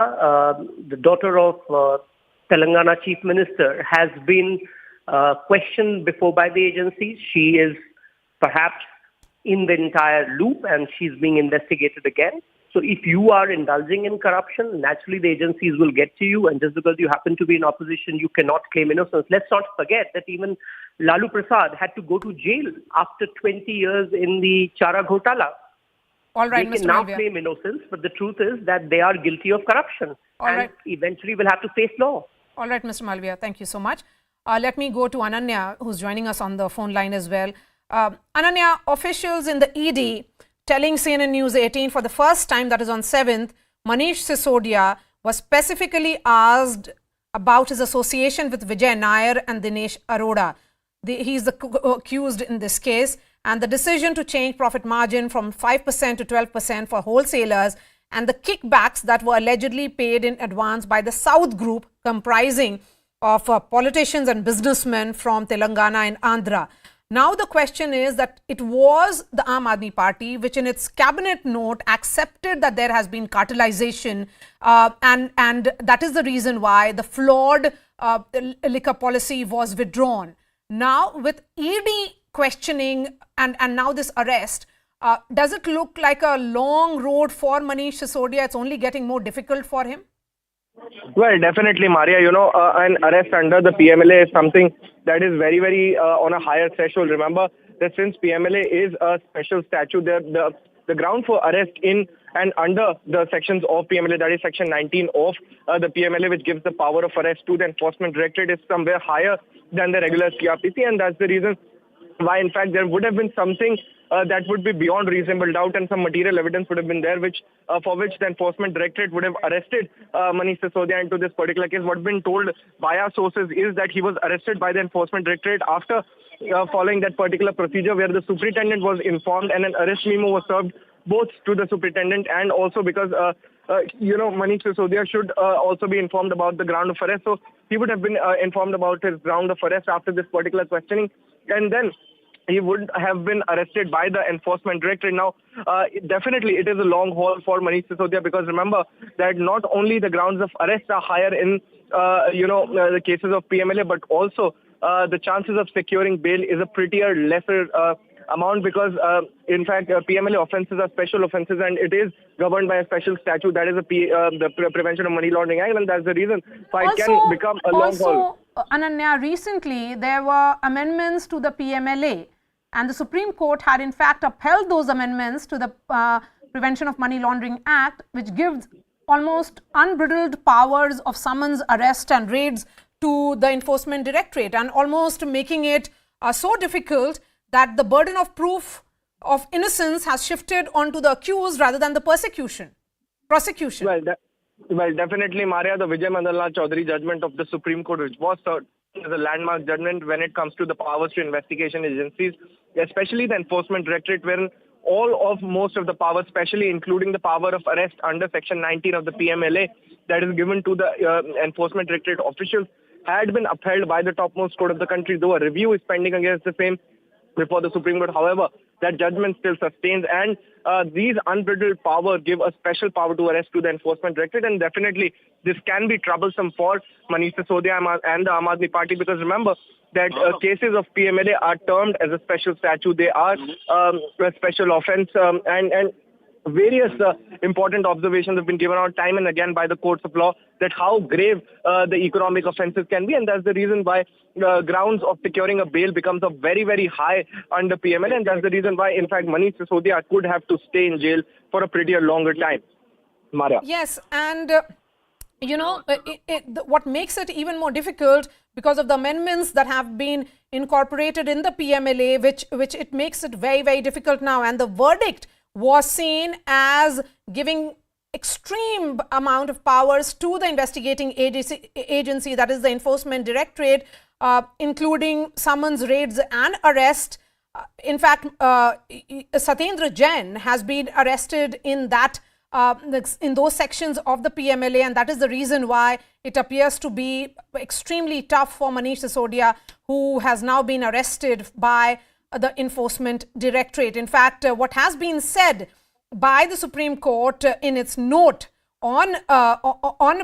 the daughter of Telangana Chief Minister, has been questioned before by the agencies. She is perhaps in the entire loop and she's being investigated again. So if you are indulging in corruption, naturally the agencies will get to you, and just because you happen to be in opposition, you cannot claim innocence. Let's not forget that even Lalu Prasad had to go to jail after 20 years in the Chara Ghotala. All right, they Mr. can now Malviya. claim innocence, but the truth is that they are guilty of corruption eventually will have to face law. All right, Mr. Malviya, thank you so much. Let me go to Ananya, who's joining us on the phone line as well. Ananya, officials in the ED telling CNN News18 for the first time, that is on 7th, Manish Sisodia was specifically asked about his association with Vijay Nair and Dinesh Arora. He's the accused in this case, and the decision to change profit margin from 5% to 12% for wholesalers and the kickbacks that were allegedly paid in advance by the South Group, comprising of politicians and businessmen from Telangana and Andhra. Now the question is that it was the Aam Aadmi Party which in its cabinet note accepted that there has been cartelization, and that is the reason why the flawed liquor policy was withdrawn. Now with ED questioning and now this arrest, does it look like a long road for Manish Sisodia? It's only getting more difficult for him? Well, definitely, Marya. An arrest under the PMLA is something that is very, very on a higher threshold. Remember that since PMLA is a special statute, the ground for arrest in and under the sections of PMLA, that is Section 19 of the PMLA, which gives the power of arrest to the Enforcement Directorate, is somewhere higher than the regular CRPC, and that's the reason why, in fact, there would have been something that would be beyond reasonable doubt, and some material evidence would have been there, for which the Enforcement Directorate would have arrested Manish Sisodia into this particular case. What's been told by our sources is that he was arrested by the Enforcement Directorate after following that particular procedure where the superintendent was informed and an arrest memo was served both to the superintendent and also because Manish Sisodia should also be informed about the ground of arrest. So he would have been informed about his ground of arrest after this particular questioning, and then he would have been arrested by the Enforcement Directorate. Now, definitely it is a long haul for Manish Sisodia, because remember that not only the grounds of arrest are higher in the cases of PMLA, but also the chances of securing bail is a prettier lesser amount, because in fact PMLA offences are special offences and it is governed by a special statute, that is the Prevention of Money Laundering Act, and that's the reason why it can become a long haul. Ananya, recently there were amendments to the PMLA and the Supreme Court had in fact upheld those amendments to the Prevention of Money Laundering Act, which gives almost unbridled powers of summons, arrest and raids to the Enforcement Directorate, and almost making it so difficult that the burden of proof of innocence has shifted onto the accused rather than the prosecution. Well, definitely, Marya, the Vijay Mandalnath Chaudhary judgment of the Supreme Court, which was a landmark judgment when it comes to the powers to investigation agencies, especially the Enforcement Directorate, wherein most of the powers, especially including the power of arrest under Section 19 of the PMLA that is given to the Enforcement Directorate officials, had been upheld by the topmost court of the country, though a review is pending against the same before the Supreme Court. However, that judgment still sustains, and these unbridled power give a special power to arrest to the Enforcement Directorate, and definitely this can be troublesome for Manish Sisodia and the Aam Aadmi Party, because remember that cases of PMLA are termed as a special statute. They are a special offence, and various important observations have been given out time and again by the courts of law that how grave the economic offences can be, and that's the reason why grounds of securing a bail becomes a very, very high under PML, and that's the reason why, in fact, Manish Sisodia could have to stay in jail for a prettier longer time. Marya. Yes, and what makes it even more difficult because of the amendments that have been incorporated in the PMLA, which it makes it very, very difficult now, and the verdict was seen as giving extreme amount of powers to the investigating agency, that is the Enforcement Directorate, including summons, raids and arrest. In fact, Satyendra Jain has been arrested in those sections of the PMLA, and that is the reason why it appears to be extremely tough for Manish Sisodia, who has now been arrested by the Enforcement Directorate. In fact, what has been said by the Supreme Court in its note on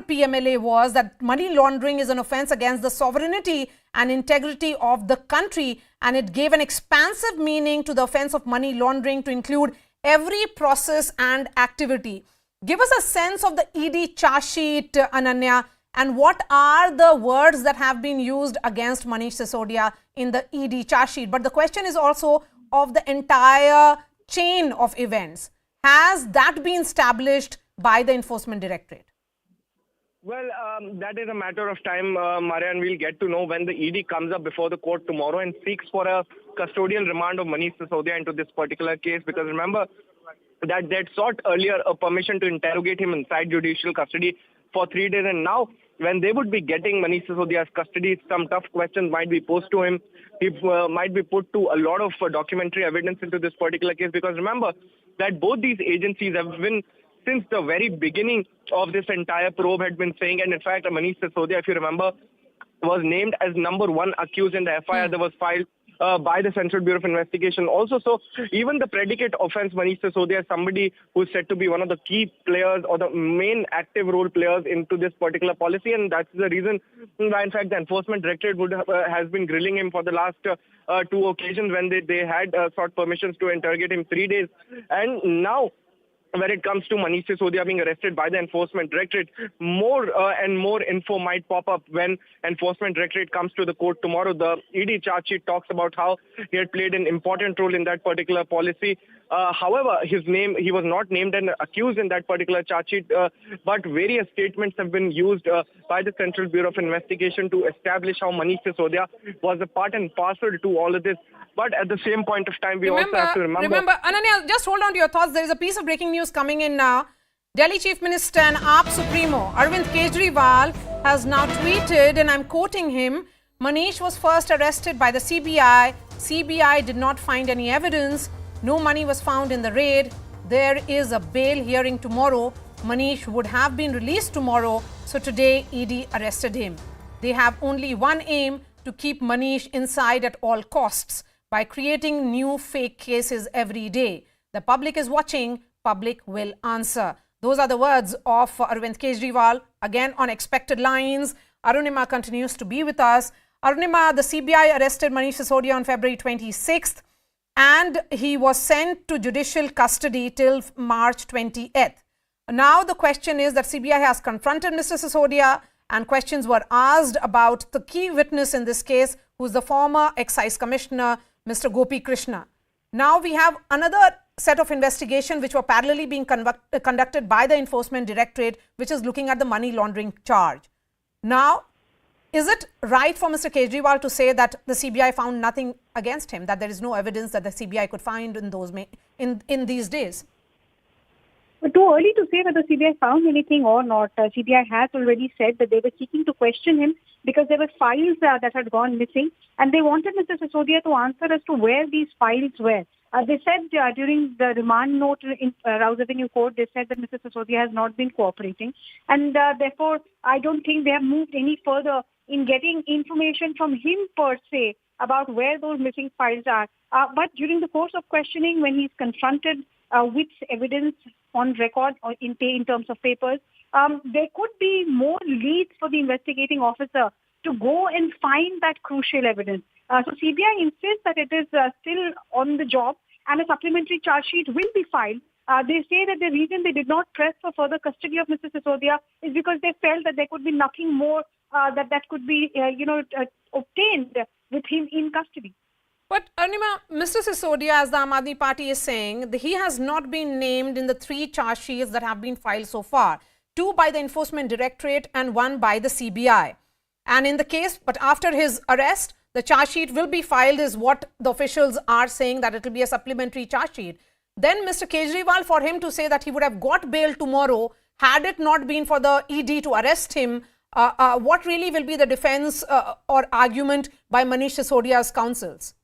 PMLA was that money laundering is an offence against the sovereignty and integrity of the country, and it gave an expansive meaning to the offence of money laundering to include every process and activity. Give us a sense of the ED charge sheet, Ananya, and what are the words that have been used against Manish Sisodia in the ED charge sheet. But the question is also of the entire chain of events. Has that been established by the Enforcement Directorate? Well, that is a matter of time, Marya, and we'll get to know when the ED comes up before the court tomorrow and seeks for a custodial remand of Manish Sisodia into this particular case. Because remember that they'd sought earlier a permission to interrogate him inside judicial custody for 3 days, and now when they would be getting Manish Sisodia's custody, some tough questions might be posed to him. He might be put to a lot of documentary evidence into this particular case, because remember that both these agencies have been, since the very beginning of this entire probe, had been saying, and in fact, Manish Sisodia, if you remember, was named as number 1 accused in the FIR that was filed by the Central Bureau of Investigation also. So even the predicate offense, Manish Sisodia is somebody who is said to be one of the key players or the main active role players into this particular policy, and that's the reason why, in fact, the Enforcement Directorate has been grilling him for the last 2 occasions when they had sought permissions to interrogate him 3 days. And now, when it comes to Manish Sisodia being arrested by the Enforcement Directorate, more and more info might pop up when Enforcement Directorate comes to the court tomorrow. The ED charge sheet talks about how he had played an important role in that particular policy. However, he was not named and accused in that particular charge sheet, but various statements have been used by the Central Bureau of Investigation to establish how Manish Sisodia was a part and parcel to all of this. But at the same point of time, we also have to remember... Ananya, just hold on to your thoughts. There is a piece of breaking news coming in now. Delhi Chief Minister and AAP Supremo Arvind Kejriwal has now tweeted, and I'm quoting him, Manish was first arrested by the CBI. CBI did not find any evidence. No money was found in the raid. There is a bail hearing tomorrow. Manish would have been released tomorrow. So today, ED arrested him. They have only one aim: to keep Manish inside at all costs by creating new fake cases every day. The public is watching. Public will answer. Those are the words of Arvind Kejriwal. Again, on expected lines, Arunima continues to be with us. Arunima, the CBI arrested Manish Sisodia on February 26th. And he was sent to judicial custody till March 28th. Now the question is that CBI has confronted Mr. Sisodia, and questions were asked about the key witness in this case, who is the former Excise Commissioner, Mr. Gopi Krishna. Now we have another set of investigation which were parallelly being conducted by the Enforcement Directorate, which is looking at the money laundering charge. Now, is it right for Mr. Kejriwal to say that the CBI found nothing against him, that there is no evidence that the CBI could find in these days? But too early to say whether CBI found anything or not. CBI has already said that they were seeking to question him because there were files that had gone missing, and they wanted Mr. Sisodia to answer as to where these files were. They said during the remand note in Rouse Avenue Court, they said that Mr. Sisodia has not been cooperating, and therefore I don't think they have moved any further in getting information from him per se about where those missing files are. But during the course of questioning, when he's confronted with evidence on record or in terms of papers, there could be more leads for the investigating officer to go and find that crucial evidence. So CBI insists that it is still on the job and a supplementary charge sheet will be filed. They say that the reason they did not press for further custody of Mr. Sisodia is because they felt that there could be nothing more that could be obtained with him in custody. But Arunima, Mr. Sisodia, as the Aam Aadmi Party is saying, he has not been named in the 3 charge sheets that have been filed so far. 2 by the Enforcement Directorate and 1 by the CBI. And in the case, but after his arrest, the charge sheet will be filed is what the officials are saying, that it will be a supplementary charge sheet. Then Mr. Kejriwal, for him to say that he would have got bail tomorrow had it not been for the ED to arrest him, what really will be the defense or argument by Manish Sisodia's counsels?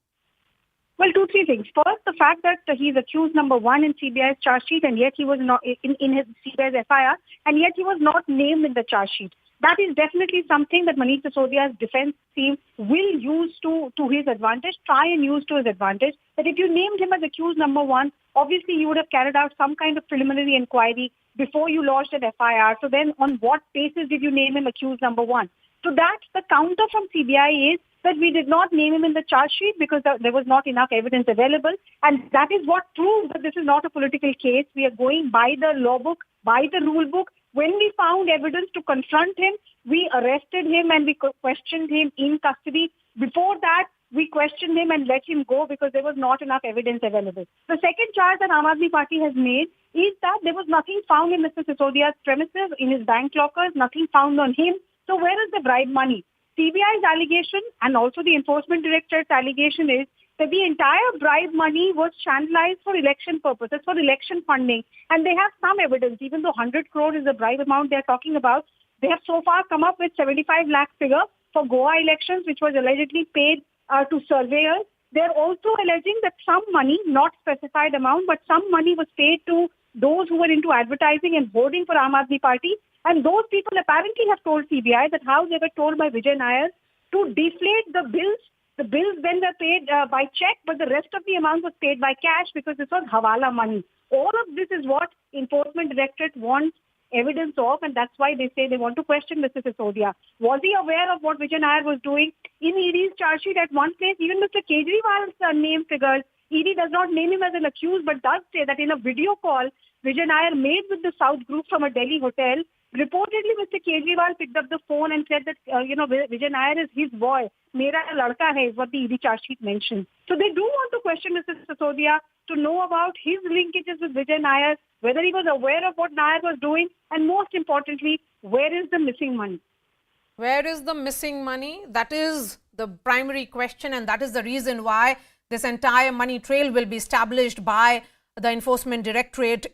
Well, two, three things. First, the fact that he's accused number one in CBI's charge sheet, and yet he was not in his CBI's FIR, and yet he was not named in the charge sheet. That is definitely something that Manish Sisodia's defense team will use to his advantage, try and use to his advantage. That if you named him as accused number one, obviously you would have carried out some kind of preliminary inquiry before you lodged an FIR. So then on what basis did you name him accused number one? So that's the counter from CBI is that we did not name him in the charge sheet because there was not enough evidence available. And that is what proves that this is not a political case. We are going by the law book, by the rule book. When we found evidence to confront him, we arrested him and we questioned him in custody. Before that, we questioned him and let him go because there was not enough evidence available. The second charge that Aam Aadmi Party has made is that there was nothing found in Mr. Sisodia's premises, in his bank lockers, nothing found on him. So where is the bribe money? CBI's allegation and also the Enforcement Directorate's allegation is that the entire bribe money was channelized for election purposes, for election funding. And they have some evidence, even though 100 crore is the bribe amount they're talking about, they have so far come up with 75 lakh figure for Goa elections, which was allegedly paid to surveyors. They're also alleging that some money, not specified amount, but some money was paid to those who were into advertising and voting for Aam Aadmi Party. And those people apparently have told CBI that how they were told by Vijay Nair to deflate the bills. The bills then were paid by check, but the rest of the amount was paid by cash because this was hawala money. All of this is what Enforcement Directorate wants evidence of, and that's why they say they want to question Mr. Sisodia. Was he aware of what Vijay Nair was doing? In ED's charge sheet at one place, even Mr. Kejriwal's name figures. ED does not name him as an accused, but does say that in a video call Vijay Nair made with the South group from a Delhi hotel, reportedly Mr. Kejriwal picked up the phone and said that, Vijay Nair is his boy. Mera ladka hai is what the ED charge sheet mentions. So they do want to question Mr. Sisodia to know about his linkages with Vijay Nair, whether he was aware of what Nair was doing, and most importantly, where is the missing money? Where is the missing money? That is the primary question, and that is the reason why this entire money trail will be established by the Enforcement Directorate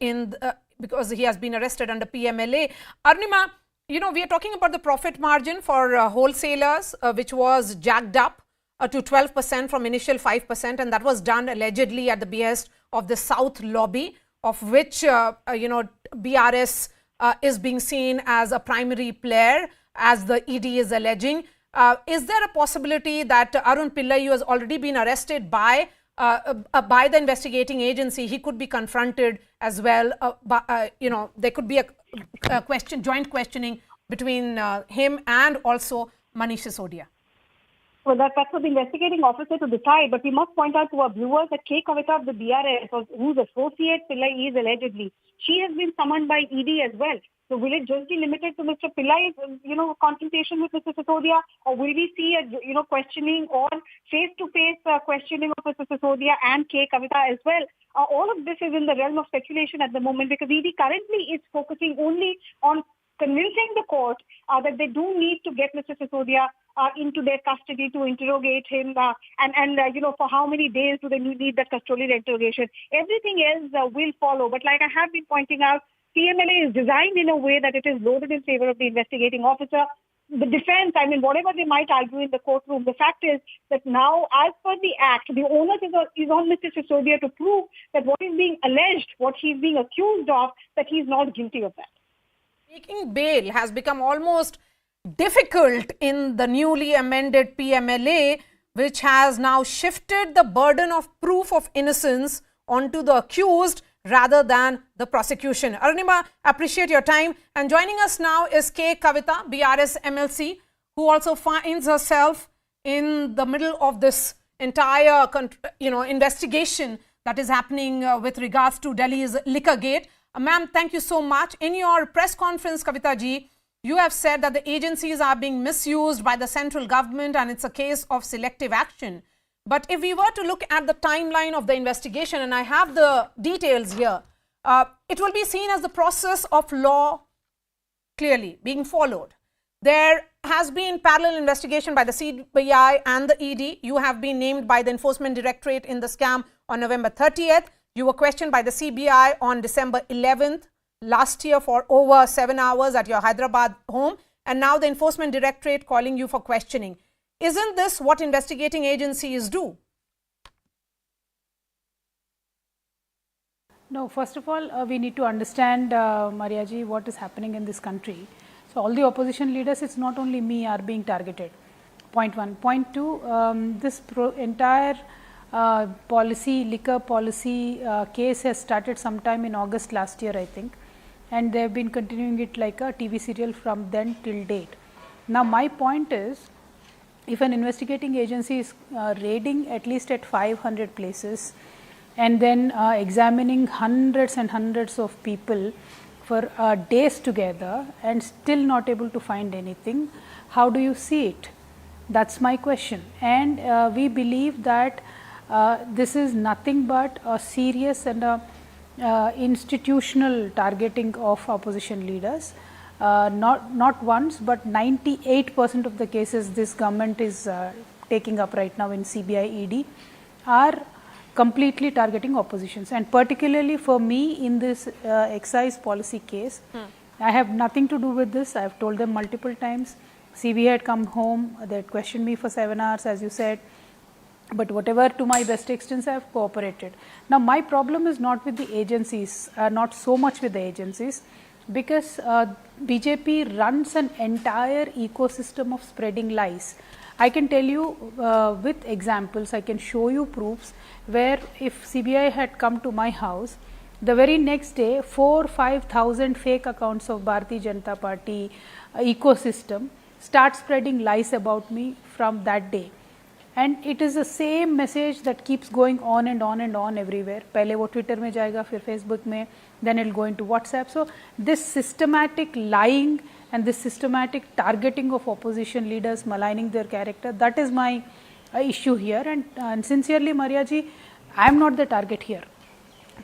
because he has been arrested under PMLA. Arnima, we are talking about the profit margin for wholesalers, which was jacked up to 12% from initial 5%, and that was done allegedly at the behest of the South lobby, of which, BRS is being seen as a primary player, as the ED is alleging. Is there a possibility that Arun Pillai, who has already been arrested by the investigating agency, he could be confronted as well? There could be a joint questioning between him and also Manish Sisodia. Well, that's for the investigating officer to decide, but we must point out to our viewers that Kavitha of the BRS, whose associate Pillai is allegedly, she has been summoned by ED as well. So will it just be limited to Mr. Pillai's, confrontation with Mr. Sisodia, or will we see a, questioning or face-to-face questioning of Mr. Sisodia and Kavitha as well? All of this is in the realm of speculation at the moment because ED currently is focusing only on convincing the court that they do need to get Mr. Sisodia into their custody to interrogate him for how many days do they need that custodial interrogation. Everything else will follow. But like I have been pointing out, PMLA is designed in a way that it is loaded in favor of the investigating officer. The defense, whatever they might argue in the courtroom, the fact is that now, as per the act, the onus is on Mr. Sisodia to prove that what is being alleged, what he's being accused of, that he's not guilty of that. Taking bail has become almost difficult in the newly amended PMLA, which has now shifted the burden of proof of innocence onto the accused rather than the prosecution. Arunima, appreciate your time. And joining us now is Kavitha, BRS MLC, who also finds herself in the middle of this entire investigation that is happening with regards to Delhi's liquor gate. Ma'am, thank you so much. In your press conference, Kavitha ji, you have said that the agencies are being misused by the central government and it's a case of selective action. But if we were to look at the timeline of the investigation, and I have the details here, it will be seen as the process of law clearly being followed. There has been parallel investigation by the CBI and the ED. You have been named by the Enforcement Directorate in the scam on November 30th. You were questioned by the CBI on December 11th last year for over 7 hours at your Hyderabad home. And now the Enforcement Directorate calling you for questioning. Isn't this what investigating agencies do? No, first of all, we need to understand, Marya ji, what is happening in this country. So, all the opposition leaders, it's not only me, are being targeted. Point one. Point two, this entire policy, liquor policy case has started sometime in August last year, I think, and they have been continuing it like a TV serial from then till date. Now, my point is, if an investigating agency is raiding at least at 500 places and then examining hundreds and hundreds of people for days together and still not able to find anything, how do you see it? That's my question. And we believe that this is nothing but a serious and institutional targeting of opposition leaders. Not once, but 98% of the cases this government is taking up right now in CBI ED are completely targeting oppositions, and particularly for me in this excise policy case, I have nothing to do with this. I have told them multiple times. CBI had come home, they had questioned me for 7 hours, as you said, but whatever, to my best extent, I have cooperated. Now, my problem is not with the agencies, not so much with the agencies, because BJP runs an entire ecosystem of spreading lies. I can tell you with examples, I can show you proofs where if CBI had come to my house, the very next day 4,000-5,000 fake accounts of Bharatiya Janata Party ecosystem start spreading lies about me from that day. And it is the same message that keeps going on and on and on everywhere. Pehle wo Twitter mein jayega, fir Facebook mein, then it will go into WhatsApp. So, this systematic lying and this systematic targeting of opposition leaders, maligning their character, that is my issue here. And sincerely, Marya ji, I am not the target here.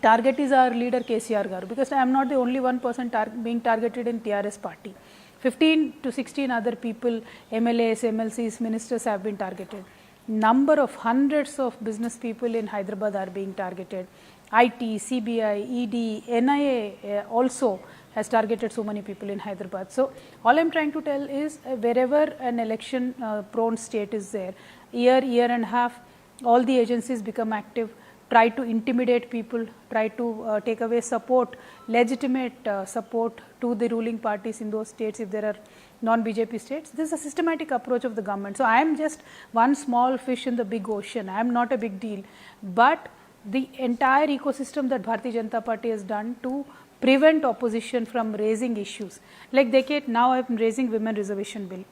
Target is our leader KCR Garu, because I am not the only one person being targeted in TRS party. 15 to 16 other people, MLAs, MLCs, ministers have been targeted. Number of hundreds of business people in Hyderabad are being targeted. IT, CBI, ED, NIA also has targeted so many people in Hyderabad. So, all I am trying to tell is wherever an election prone state is there, year and a half, all the agencies become active, try to intimidate people, try to take away support, legitimate support to the ruling parties in those states if there are non-BJP states. This is a systematic approach of the government. So, I am just one small fish in the big ocean. I am not a big deal. But the entire ecosystem that Bharatiya Janata Party has done to prevent opposition from raising issues. Like decade now I am raising women reservation bill.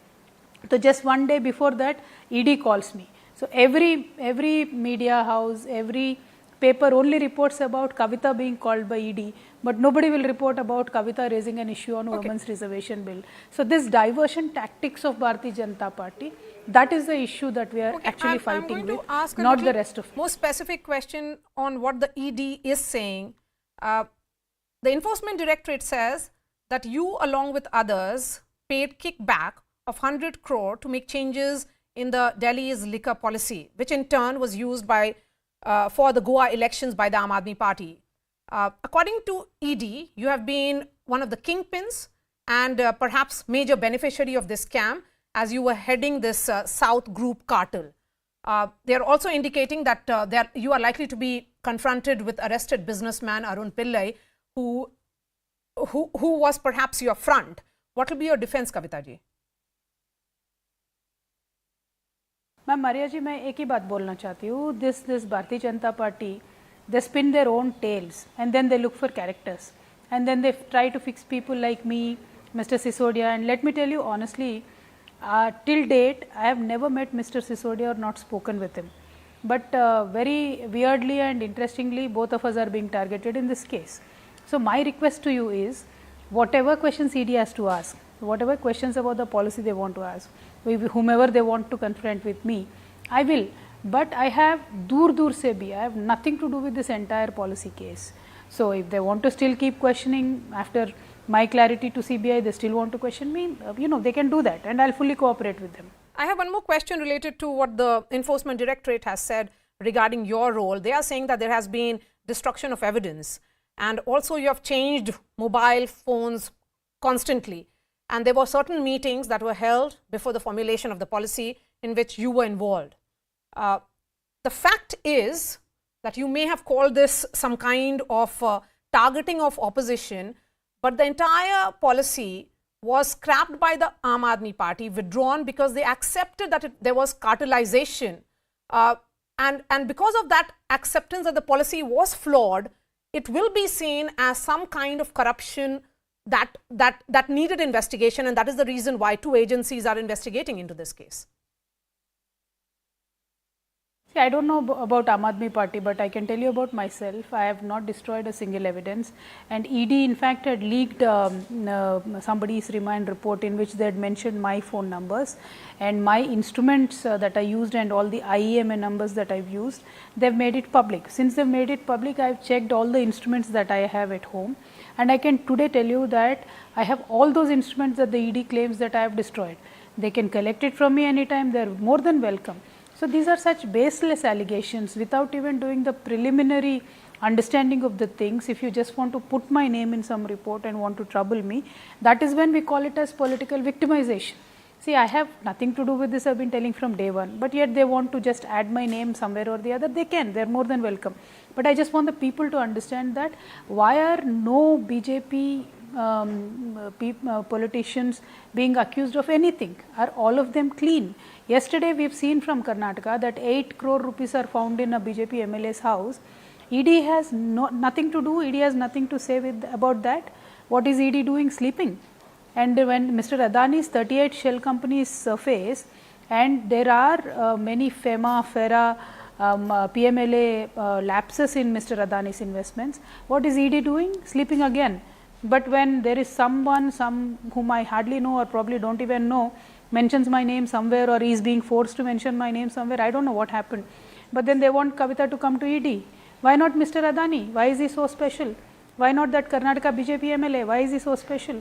So, just one day before that ED calls me. So, every media house, every paper only reports about Kavita being called by ED, but nobody will report about Kavita raising an issue on women's reservation bill. So, this diversion tactics of Bharatiya Janata Party, that is the issue that we are actually fighting with, not the rest of it. More specific question on what the ED is saying. The Enforcement Directorate says that you along with others paid kickback of 100 crore to make changes in the Delhi's liquor policy, which in turn was used by for the Goa elections by the Aam Aadmi Party. According to ED, you have been one of the kingpins and perhaps major beneficiary of this scam as you were heading this South Group cartel. They are also indicating that you are likely to be confronted with arrested businessman Arun Pillai, who was perhaps your front. What will be your defense, Kavita ji? Ma'am Maria ji, मैं एक ही बात बोलना चाहती हूँ. This Bharatiya Janata party, they spin their own tails and then they look for characters and then they try to fix people like me, Mr. Sisodia. And let me tell you honestly, till date I have never met Mr. Sisodia or not spoken with him. But very weirdly and interestingly, both of us are being targeted in this case. So, my request to you is, whatever questions ED has to ask, whatever questions about the policy they want to ask, whomever they want to confront with me, I will. But I have dur se bhi, I have nothing to do with this entire policy case. So, if they want to still keep questioning after my clarity to CBI, they still want to question me, they can do that and I will fully cooperate with them. I have one more question related to what the Enforcement Directorate has said regarding your role. They are saying that there has been destruction of evidence and also you have changed mobile phones constantly. And there were certain meetings that were held before the formulation of the policy in which you were involved. The fact is that you may have called this some kind of targeting of opposition, but the entire policy was scrapped by the Aam Aadmi Party, withdrawn because they accepted that there was cartelization. And because of that acceptance that the policy was flawed, it will be seen as some kind of corruption that needed investigation, and that is the reason why 2 agencies are investigating into this case. See, I don't know about Aam Aadmi Party, but I can tell you about myself. I have not destroyed a single evidence, and ED in fact had leaked somebody's remand report in which they had mentioned my phone numbers and my instruments that I used and all the IEMA numbers that I've used. They've made it public. Since they've made it public, I've checked all the instruments that I have at home, and I can today tell you that I have all those instruments that the ED claims that I have destroyed. They can collect it from me anytime. They're more than welcome. So these are such baseless allegations without even doing the preliminary understanding of the things. If you just want to put my name in some report and want to trouble me, that is when we call it as political victimization. See, I have nothing to do with this, I have been telling from day one, but yet they want to just add my name somewhere or the other. They can, they are more than welcome. But I just want the people to understand that why are no BJP politicians being accused of anything? Are all of them clean? Yesterday we have seen from Karnataka that 8 crore rupees are found in a BJP MLA's house. ED has nothing to do, ED has nothing to say about that. What is ED doing? Sleeping. And when Mr. Adani's 38 shell companies surface, and there are many FEMA, FERA, PMLA lapses in Mr. Adani's investments, what is ED doing? Sleeping again. But when there is someone, whom I hardly know or probably don't even know, mentions my name somewhere or is being forced to mention my name somewhere, I don't know what happened. But then they want Kavita to come to ED. Why not Mr. Adani? Why is he so special? Why not that Karnataka BJP MLA? Why is he so special?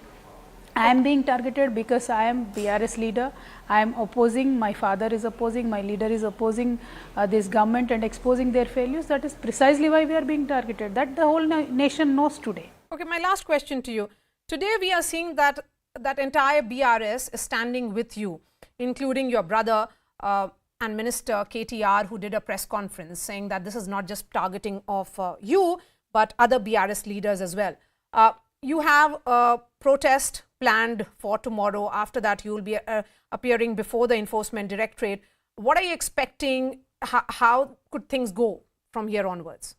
I am being targeted because I am BRS leader. I am opposing, my father is opposing, my leader is opposing this government and exposing their failures. That is precisely why we are being targeted. That the whole nation knows today. Okay, my last question to you. Today we are seeing that entire BRS is standing with you, including your brother and Minister KTR, who did a press conference saying that this is not just targeting of you, but other BRS leaders as well. You have a protest planned for tomorrow. After that, you will be appearing before the Enforcement Directorate. What are you expecting? How could things go from here onwards?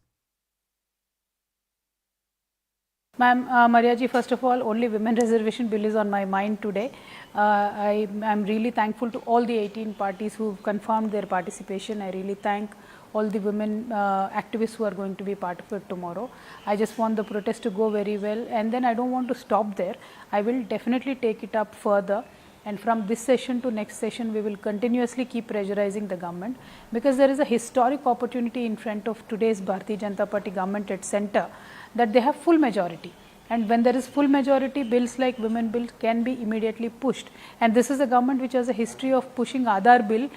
Ma'am, Marya ji, first of all, only women reservation bill is on my mind today. I am really thankful to all the 18 parties who have confirmed their participation. I really thank all the women activists who are going to be part of it tomorrow. I just want the protest to go very well, and then I don't want to stop there. I will definitely take it up further, and from this session to next session we will continuously keep pressurizing the government, because there is a historic opportunity in front of today's Bharatiya Janata Party government at center, that they have full majority. And when there is full majority, bills like women bill can be immediately pushed. And this is a government which has a history of pushing Aadhaar bill,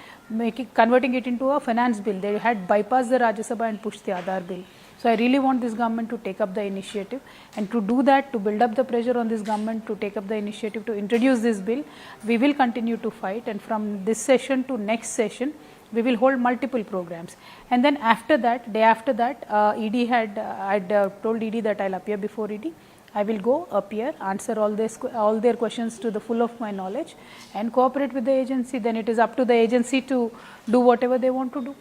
converting it into a finance bill. They had bypassed the Rajya Sabha and pushed the Aadhaar bill. So I really want this government to take up the initiative, and to do that, to build up the pressure on this government to take up the initiative to introduce this bill. We will continue to fight, and from this session to next session, we will hold multiple programs. And then after that, day after that, ED I'd told ED that I'll appear before ED. I will go appear, answer all their questions to the full of my knowledge, and cooperate with the agency. Then it is up to the agency to do whatever they want to do.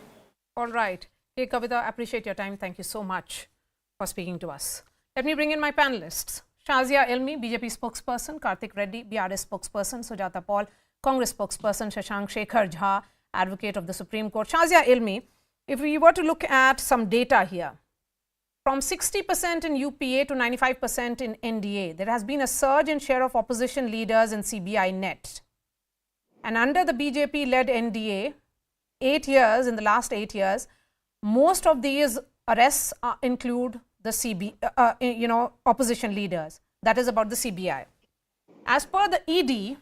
All right. Hey, Kavita, I appreciate your time. Thank you so much for speaking to us. Let me bring in my panelists. Shazia Elmi, BJP spokesperson; Karthik Reddy, BRS spokesperson; Sujata Paul, Congress spokesperson; Shashank Shekhar Jha, advocate of the Supreme Court. Shazia Elmi, if we were to look at some data here, from 60% in UPA to 95% in NDA, there has been a surge in share of opposition leaders in CBI net. And under the BJP-led NDA, in the last 8 years, most of these arrests include the opposition leaders. That is about the CBI. As per the ED,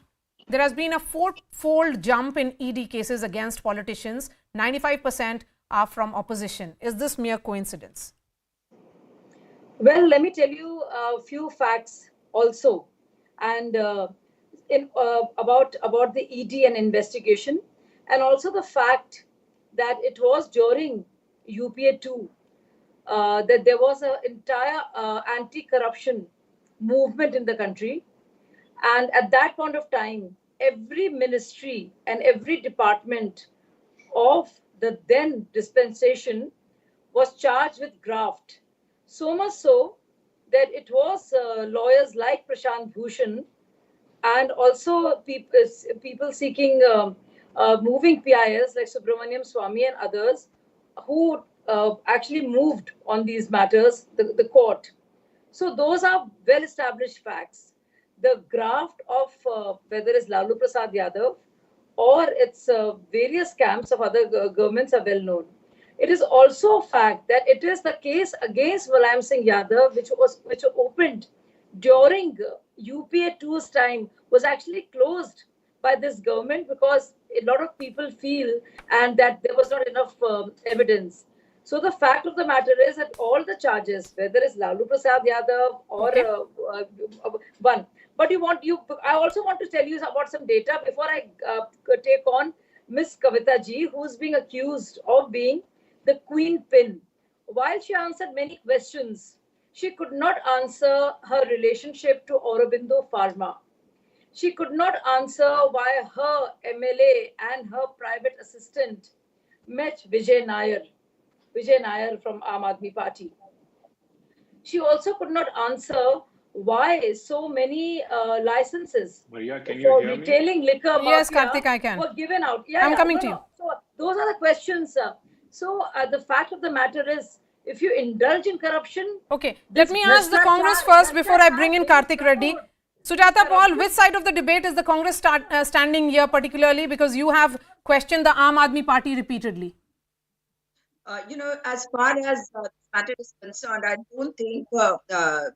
there has been a 4-fold jump in ED cases against politicians. 95% are from opposition. Is this mere coincidence? Well, let me tell you a few facts also, and about the ED and investigation, and also the fact that it was during UPA 2 that there was an entire anti-corruption movement in the country. And at that point of time, every ministry and every department of the then dispensation was charged with graft. So much so that it was lawyers like Prashant Bhushan and also people seeking moving PIS like Subramaniam Swamy and others who actually moved on these matters, the court. So those are well-established facts. The graft of whether it's Lalu Prasad Yadav or its various camps of other governments are well known. It is also a fact that it is the case against Mulayam Singh Yadav, which opened during UPA 2's time, was actually closed by this government because a lot of people feel and that there was not enough evidence. So the fact of the matter is that all the charges, whether it's Lalu Prasad Yadav or one, but I also want to tell you about some data before I take on Miss Kavita ji, who's being accused of being the queen pin. While she answered many questions, she could not answer her relationship to Aurobindo Pharma. She could not answer why her MLA and her private assistant met Vijay Nair from Aam Aadmi Party. She also could not answer why so many licenses Marya, for retailing liquor yes, Karthik, I can. were given out. I'm coming to you. So those are the questions. So the fact of the matter is, if you indulge in corruption... Okay, let me ask the Congress first before I bring in Karthik Reddy. Sujata Paul, which side of the debate is the Congress standing here particularly, because you have questioned the Aam Aadmi Party repeatedly? As far as this matter is concerned, I don't think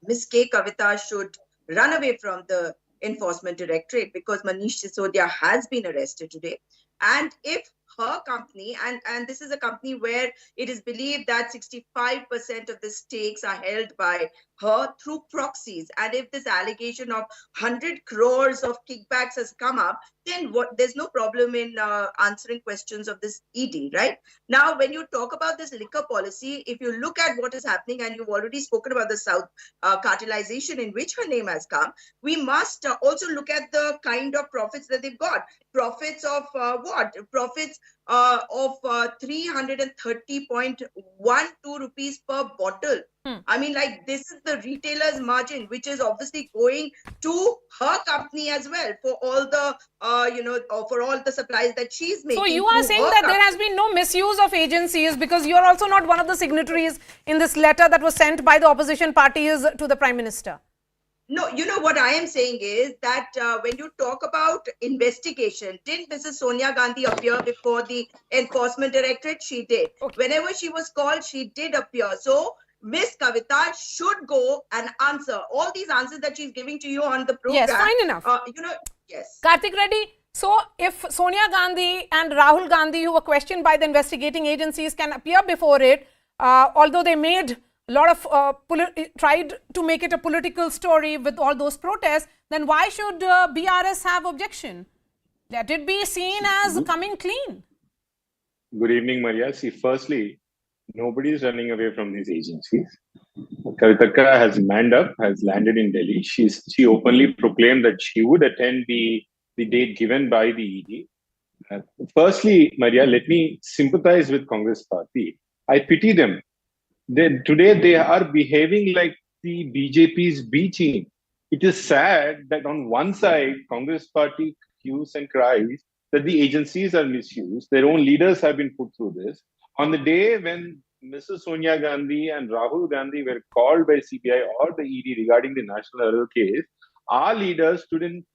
Ms. K. Kavita should run away from the Enforcement Directorate, because Manish Sisodia has been arrested today. And if her company, and this is a company where it is believed that 65% of the stakes are held by her through proxies, and if this allegation of 100 crores of kickbacks has come up, then there's no problem in answering questions of this ED, right? Now, when you talk about this liquor policy, if you look at what is happening, and you've already spoken about the South cartelization in which her name has come, we must also look at the kind of profits that they've got. Profits of what? Profits of 330.12 rupees per bottle. I mean, like, this is the retailer's margin, which is obviously going to her company as well for all the, for all the supplies that she's making. So you are saying that there has been no misuse of agencies, because you are also not one of the signatories in this letter that was sent by the opposition parties to the Prime Minister. No, what I am saying is that when you talk about investigation, didn't Mrs. Sonia Gandhi appear before the Enforcement Directorate? She did. Okay. Whenever she was called, she did appear. So Miss Kavita should go and answer all these answers that she's giving to you on the program. Yes, fine enough. Yes. Karthik Reddy, so if Sonia Gandhi and Rahul Gandhi, who were questioned by the investigating agencies, can appear before it, although they made a lot of tried to make it a political story with all those protests, then why should BRS have objection? Let it be seen as coming clean. Good evening, Marya. See, firstly, nobody is running away from these agencies. Kavitha has manned up, has landed in Delhi. She openly proclaimed that she would attend the date given by the ED. Firstly, Marya, let me sympathize with Congress Party. I pity them. Today they are behaving like the BJP's B team. It is sad that on one side, Congress Party hues and cries that the agencies are misused. Their own leaders have been put through this. On the day when Mrs. Sonia Gandhi and Rahul Gandhi were called by CBI or the ED regarding the National Herald case, our leaders stood in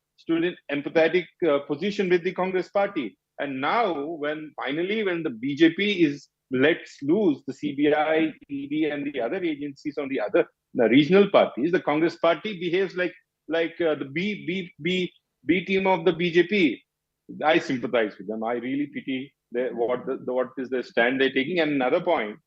empathetic position with the Congress Party. And now, when the BJP is lets loose, the CBI, ED, and the other agencies on the regional parties, the Congress Party behaves like the B team of the BJP. I sympathize with them. I really pity what is the stand they're taking. And another point,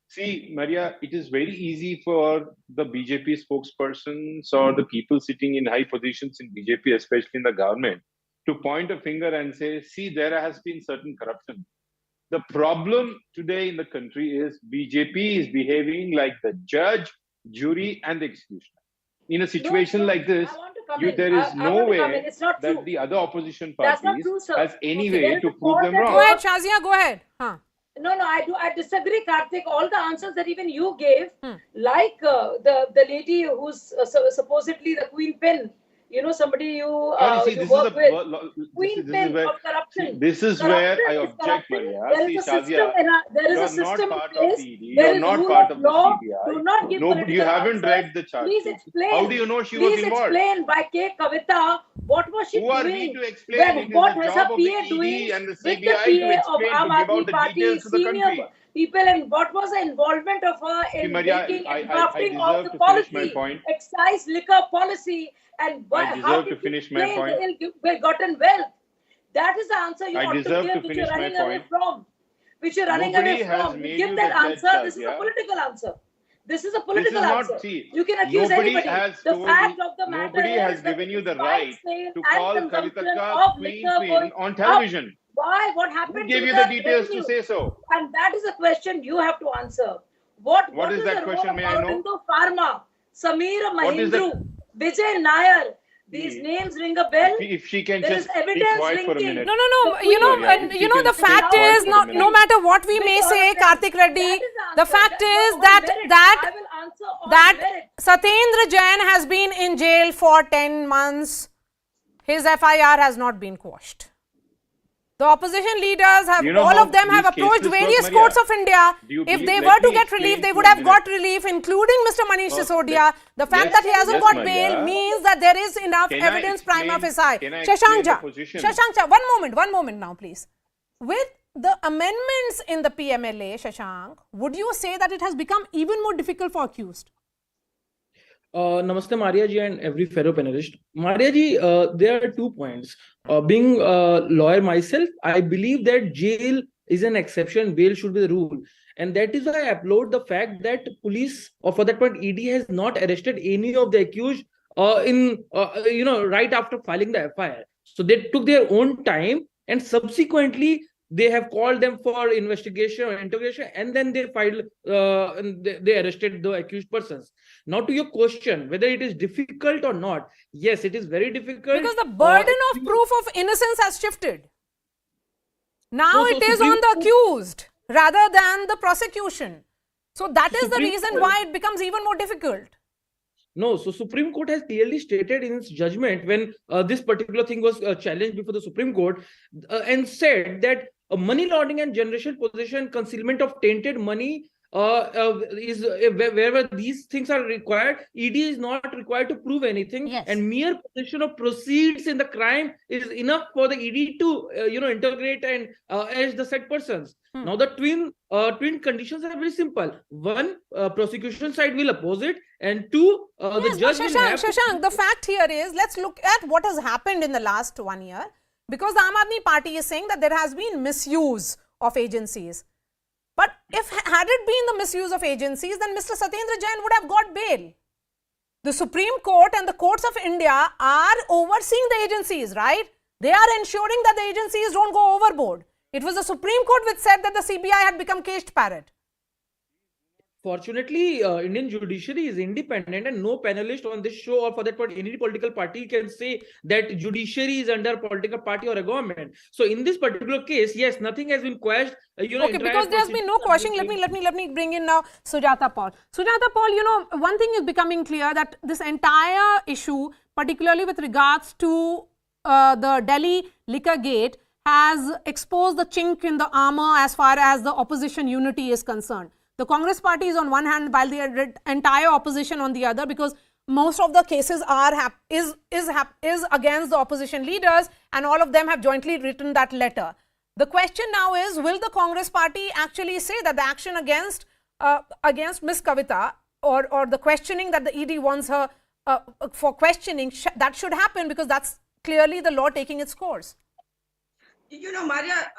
see, Marya, it is very easy for the BJP spokespersons or the people sitting in high positions in BJP, especially in the government, to point a finger and say, see, there has been certain corruption. The problem today in the country is BJP is behaving like the judge, jury, and the executioner. In a situation like this, there is no way that the other opposition parties has any way to prove them wrong. Go ahead, Shazia, go ahead. No, I disagree, Karthik. All the answers that even you gave, like the lady who's supposedly the queen pin, somebody you work with, queen pin of corruption. This is where I object, Marya. There is a system in place. You're not part of the law. CBI. Do not give political You haven't answers. read the chart. Please explain. How do you know she was involved? Please explain by Kavitha. What was she doing? Who are we to explain? What has her PA doing and the with CBI the to PA of explain, Aam to give out Aadmi the Party, details to the senior country? people, and what was the involvement of her in making and drafting of the policy, excise liquor policy, and how did she claim the ill-gotten wealth? That is the answer you ought to give, which you're running away from. Which you're running away from. You give that answer. This is a political answer. This is a political answer. You can accuse anybody. The fact of the matter nobody has given you the right to call Kavitha queen on television. Why? What happened? Who gave you the details to say so? And that is a question you have to answer. What is that question? May I know? Pharma, Sameer Mahindru, Vijay Nair. These names ring a bell. If she can there just is evidence for a minute. No. The fact is, no matter what we may say, Karthik Reddy, the fact is that Satyendra Jain has been in jail for 10 months. His FIR has not been quashed. The opposition leaders have, all of them have approached various courts of India. If they were to get relief, they would have got relief, including Mr. Manish Sisodia. The fact that he hasn't got bail means that there is enough evidence prima facie. Shashank, one moment now, please. With the amendments in the PMLA, Shashank, would you say that it has become even more difficult for accused? Namaste Marya ji and every fellow panelist. Marya ji, there are 2 points. Being a lawyer myself, I believe that jail is an exception, bail should be the rule. And that is why I applaud the fact that police, or for that point ED, has not arrested any of the accused right after filing the FIR. So they took their own time and subsequently they have called them for investigation or interrogation, and then they filed, they arrested the accused persons. Now to your question, whether it is difficult or not, yes, it is very difficult. Because the burden of proof of innocence has shifted. Now it is on the accused rather than the prosecution. So that is the reason why it becomes even more difficult. No, so Supreme Court has clearly stated in its judgment when this particular thing was challenged before the Supreme Court and said that money laundering and generation possession, concealment of tainted money is wherever these things are required, ED is not required to prove anything, and mere possession of proceeds in the crime is enough for the ED to integrate and arrest the said persons. Now the twin conditions are very simple. One, prosecution side will oppose it, and two, the judge will have Shashank, the fact here is, let's look at what has happened in the last 1 year, because the Aam Aadmi Party is saying that there has been misuse of agencies. But if had it been the misuse of agencies, then Mr. Satyendra Jain would have got bail. The Supreme Court and the courts of India are overseeing the agencies, right? They are ensuring that the agencies don't go overboard. It was the Supreme Court which said that the CBI had become caged parrot. Fortunately, Indian judiciary is independent, and no panelist on this show or for that part any political party can say that judiciary is under a political party or a government. So in this particular case, yes, nothing has been quashed. Okay, because there has been no quashing. Let me bring in now Sujata Paul. Sujata Paul, one thing is becoming clear, that this entire issue, particularly with regards to the Delhi liquor gate, has exposed the chink in the armor as far as the opposition unity is concerned. The Congress party is on one hand, while the entire opposition on the other, because most of the cases is against the opposition leaders, and all of them have jointly written that letter. The question now is, will the Congress party actually say that the action against Ms. Kavita or the questioning that the ED wants her for questioning, that should happen, because that's clearly the law taking its course? You know, Marya,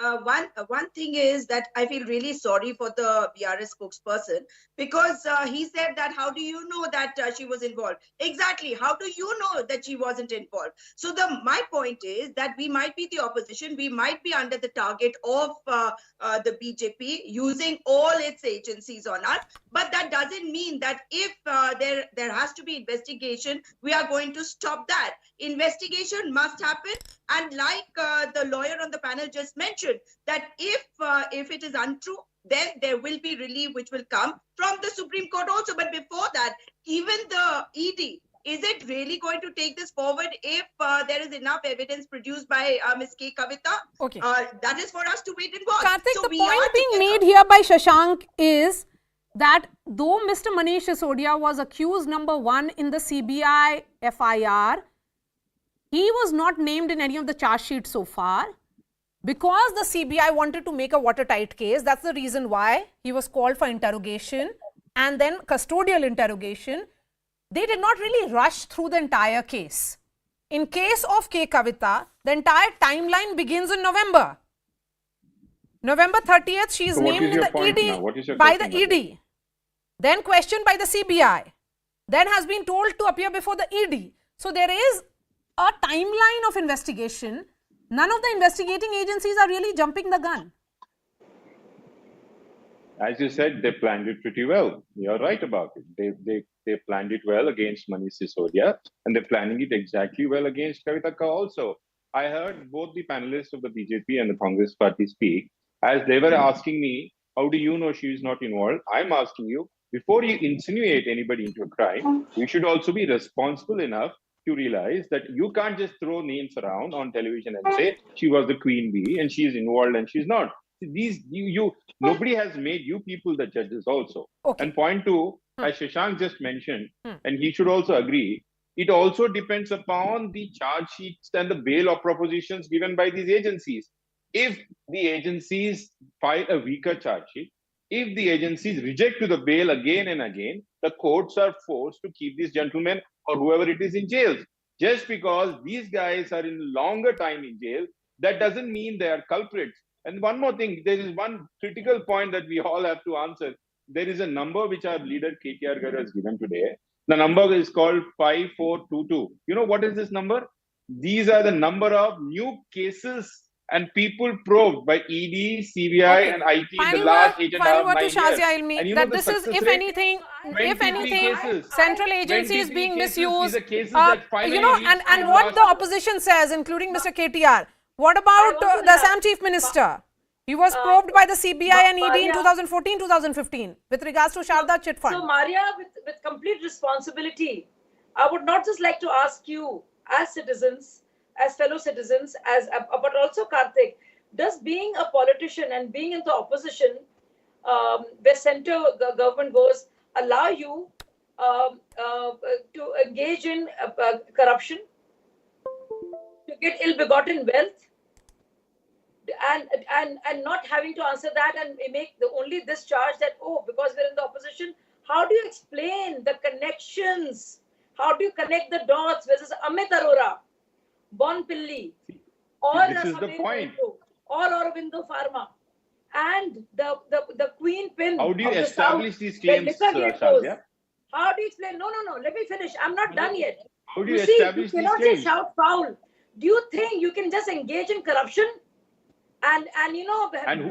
one thing is that I feel really sorry for the BRS spokesperson, because he said that how do you know that she was involved? Exactly. How do you know that she wasn't involved? So my point is that we might be the opposition, we might be under the target of the BJP using all its agencies on us, but that doesn't mean that if there has to be investigation, we are going to stop that. Investigation must happen. And like the lawyer on the panel just mentioned, that if it is untrue, then there will be relief which will come from the Supreme Court also. But before that, even the ED, is it really going to take this forward if there is enough evidence produced by Ms. K. Kavita? Okay. That is for us to wait and watch. Karthik, So the we point are being together. made here by Shashank is that though Mr. Manish Sisodia was accused number 1 in the CBI FIR, he was not named in any of the charge sheets so far because the CBI wanted to make a watertight case. That's the reason why he was called for interrogation and then custodial interrogation. They did not really rush through the entire case. In case of K. Kavita, the entire timeline begins in November. November 30th, she is named in the ED by the ED. Then questioned by the CBI. Then has been told to appear before the ED. So there is a timeline of investigation. None of the investigating agencies are really jumping the gun. As you said, they planned it pretty well. You're right about it. They planned it well against Manish Sisodia, and they're planning it exactly well against Kavita also. I heard both the panelists of the BJP and the Congress party speak, as they were asking me, how do you know she is not involved? I'm asking you, before you insinuate anybody into a crime, you should also be responsible enough to realize that you can't just throw names around on television and say she was the queen bee and she is involved and she's not. Nobody has made you people the judges also. Okay. And point 2, as Shashank just mentioned, and he should also agree, it also depends upon the charge sheets and the bail of propositions given by these agencies. If the agencies file a weaker charge sheet, if the agencies reject to the bail again and again, the courts are forced to keep these gentlemen or whoever it is in jails. Just because these guys are in longer time in jail, that doesn't mean they are culprits. And one more thing, there is one critical point that we all have to answer. There is a number which our leader KKR Garu has given today. The number is called 5422. You know what is this number? These are the number of new cases and people probed by ED, CBI, and IT in the last 8.5 years. And that this is, if anything, central agencies being misused. And what the opposition says, including Mr. KTR. What about the Assam Chief Minister? He was probed by the CBI and ED in 2014-2015 with regards to Sharda Chit Fund. So, Marya, with complete responsibility, I would not just like to ask you, as citizens, as fellow citizens, but also Karthik, does being a politician and being in the opposition, where center government goes, allow you to engage in corruption, to get ill-begotten wealth, and not having to answer that and make only this charge that, oh, because we're in the opposition? How do you explain the connections? How do you connect the dots versus Amit Arora, Bon Pilli, or this is the point, or Aurobindo Pharma, and the queen pin? How do you of the establish South, these claims, Shazia? How do you explain? No, let me finish. I'm not done yet. How do you establish you these cannot claims? Just shout foul. Do you think you can just engage in corruption? And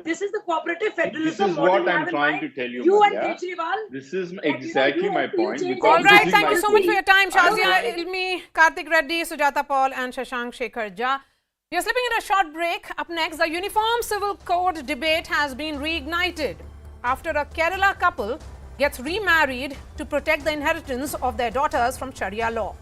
this is the cooperative federalism. This is what I'm trying to tell you. You and Marya. Kejriwal. This is exactly my point. All right, thank you so much for your time, Shazia Ilmi, Karthik Reddy, Sujata Paul, and Shashank Shekhar Jha. We are slipping in a short break. Up next, the Uniform Civil Code debate has been reignited after a Kerala couple gets remarried to protect the inheritance of their daughters from Sharia law.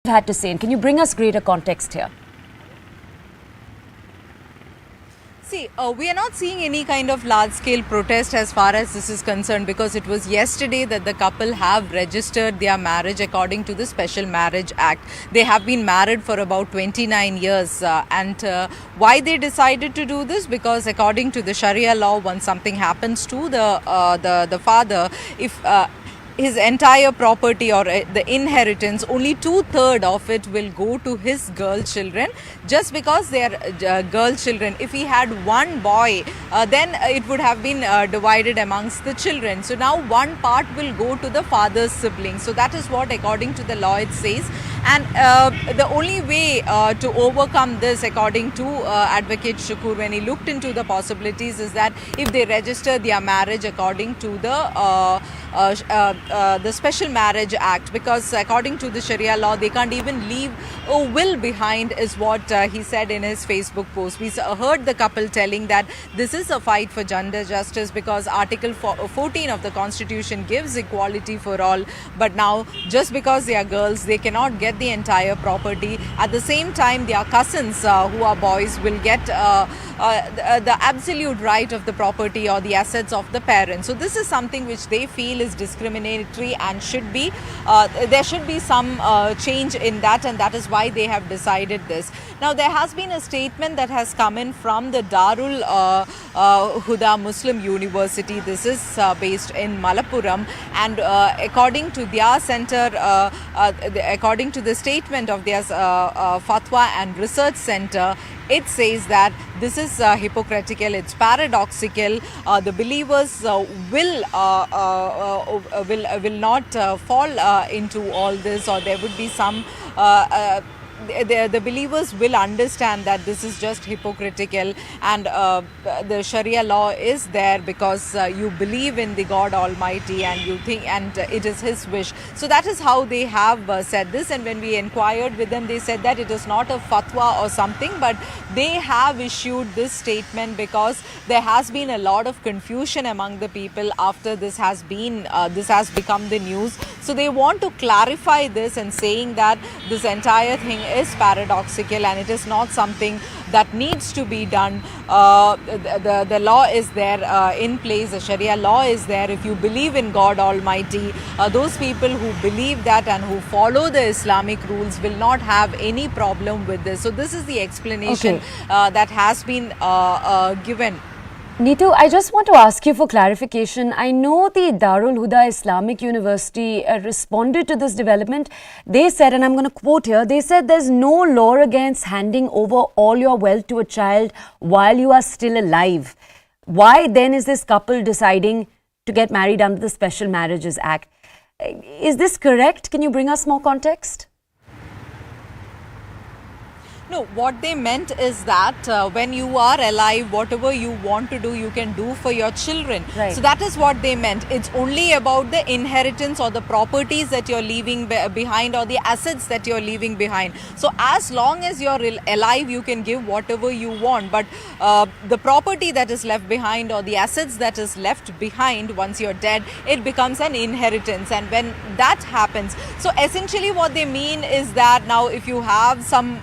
Had to say, and can you bring us greater context here? See, we are not seeing any kind of large-scale protest as far as this is concerned, because it was yesterday that the couple have registered their marriage according to the Special Marriage Act. They have been married for about 29 years and why they decided to do this? Because according to the Sharia law, once something happens to the father, if his entire property or the inheritance, only 2/3 of it will go to his girl children, just because they are girl children. If he had one boy, then it would have been divided amongst the children. So now one part will go to the father's siblings. So that is what according to the law it says. And the only way to overcome this, according to Advocate Shakur, when he looked into the possibilities, is that if they register their marriage according to the Special Marriage Act, because according to the Sharia law, they can't even leave a will behind, is what he said in his Facebook post. We heard the couple telling that this is a fight for gender justice, because Article 14 of the Constitution gives equality for all, but now just because they are girls, they cannot get the entire property. At the same time, their cousins who are boys will get the absolute right of the property or the assets of the parents. So this is something which they feel is discriminatory and should be there should be some change in that, and that is why they have decided this. Now there has been a statement that has come in from the Darul Huda Muslim University. This is based in Malappuram, and according to their center, according to the statement of their Fatwa and Research Center, it says that this is hypocritical, it's paradoxical. The believers will not fall into all this, or there would be some the believers will understand that this is just hypocritical, and the Sharia law is there because you believe in the God Almighty and you think, and it is His wish. So that is how they have said this, and when we inquired with them, they said that it is not a fatwa or something, but they have issued this statement because there has been a lot of confusion among the people after this has become the news. So they want to clarify this and saying that this entire thing is paradoxical and it is not something that needs to be done. The law is there in place, the Sharia law is there. If you believe in God Almighty, those people who believe that and who follow the Islamic rules will not have any problem with this. So this is the explanation that has been given. Neetu, I just want to ask you for clarification. I know the Darul Huda Islamic University responded to this development. They said, and I'm going to quote here, they said there's no law against handing over all your wealth to a child while you are still alive. Why then is this couple deciding to get married under the Special Marriages Act? Is this correct? Can you bring us more context? No, what they meant is that when you are alive, whatever you want to do, you can do for your children. Right. So that is what they meant. It's only about the inheritance or the properties that you're leaving behind, or the assets that you're leaving behind. So as long as you're alive, you can give whatever you want. But the property that is left behind, or the assets that is left behind once you're dead, it becomes an inheritance. And when that happens, so essentially what they mean is that now if you have some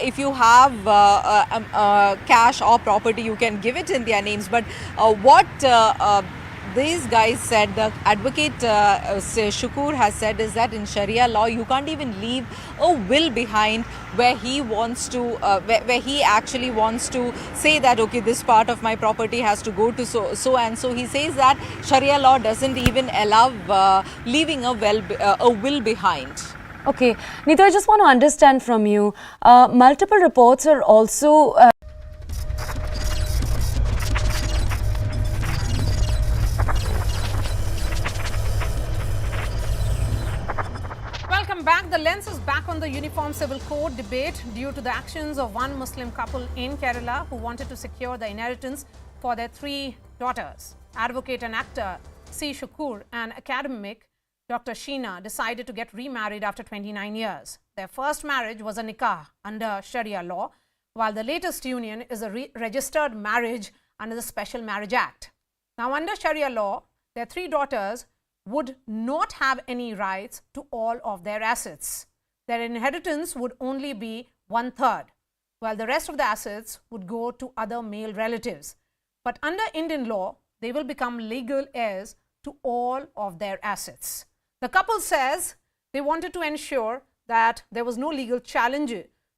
if you have cash or property, you can give it in their names. But what these guys said, the advocate Shakur has said, is that in Sharia law you can't even leave a will behind where he wants to where he actually wants to say that, okay, this part of my property has to go to so and so. He says that Sharia law doesn't even allow leaving a will behind. Okay, Neetu, I just want to understand from you, multiple reports are also Welcome back. The lens is back on the Uniform Civil Code debate due to the actions of one Muslim couple in Kerala who wanted to secure the inheritance for their 3 daughters. Advocate and actor C. Shakur and academic Dr. Sheena decided to get remarried after 29 years. Their first marriage was a nikah under Sharia law, while the latest union is a registered marriage under the Special Marriage Act. Now, under Sharia law, their 3 daughters would not have any rights to all of their assets. Their inheritance would only be 1/3. while the rest of the assets would go to other male relatives. But under Indian law, they will become legal heirs to all of their assets. The couple says they wanted to ensure that there was no legal challenge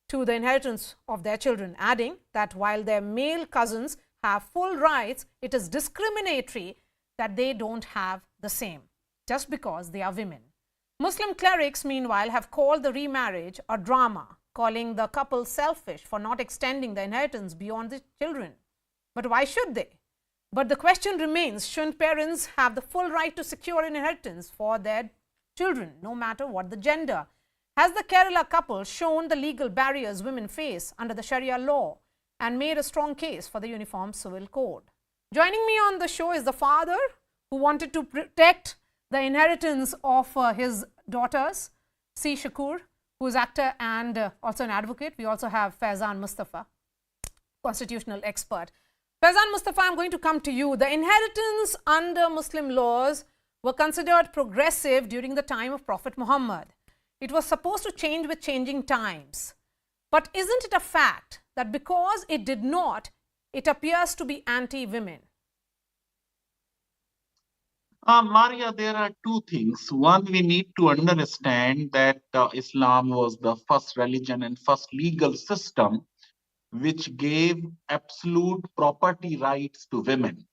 to the inheritance of their children, adding that while their male cousins have full rights, it is discriminatory that they don't have the same, just because they are women. Muslim clerics, meanwhile, have called the remarriage a drama, calling the couple selfish for not extending the inheritance beyond the children. But why should they? But the question remains, shouldn't parents have the full right to secure inheritance for their children, no matter what the gender? Has the Kerala couple shown the legal barriers women face under the Sharia law and made a strong case for the Uniform Civil Code? Joining me on the show is the father who wanted to protect the inheritance of his daughters, C. Shakur, who is actor and also an advocate. We also have Faizan Mustafa, constitutional expert. Faizan Mustafa, I'm going to come to you. The inheritance under Muslim laws were considered progressive during the time of Prophet Muhammad. It was supposed to change with changing times. But isn't it a fact that because it did not, it appears to be anti-women? Marya, there are two things. One, we need to understand that Islam was the first religion and first legal system which gave absolute property rights to women.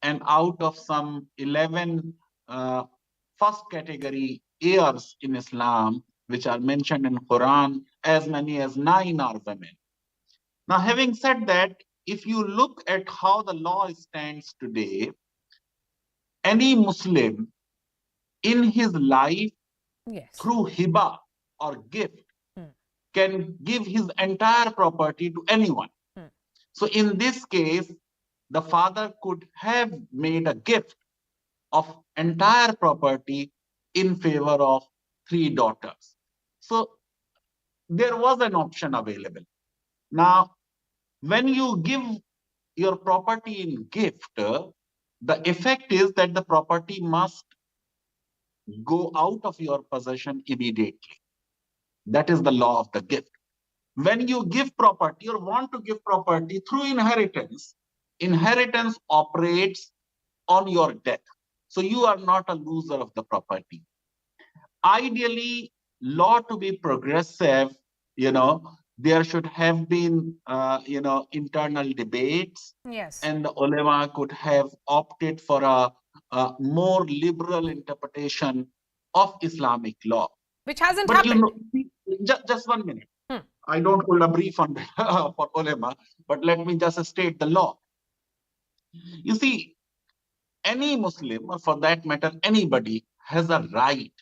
And out of some 11 first category heirs in Islam, which are mentioned in Quran, as many as 9 are women. Now, having said that, if you look at how the law stands today, any Muslim in his life, through hiba or gift, can give his entire property to anyone. So in this case, the father could have made a gift of entire property in favor of 3 daughters. So there was an option available. Now, when you give your property in gift, the effect is that the property must go out of your possession immediately. That is the law of the gift. When you give property or want to give property through inheritance, inheritance operates on your death. So you are not a loser of the property. Ideally, law to be progressive, there should have been, internal debates. Yes. And the ulama could have opted for a more liberal interpretation of Islamic law. Which hasn't happened. Just 1 minute. I don't hold a brief on for ulama, but let me just state the law. You see, any Muslim, or for that matter, anybody, has a right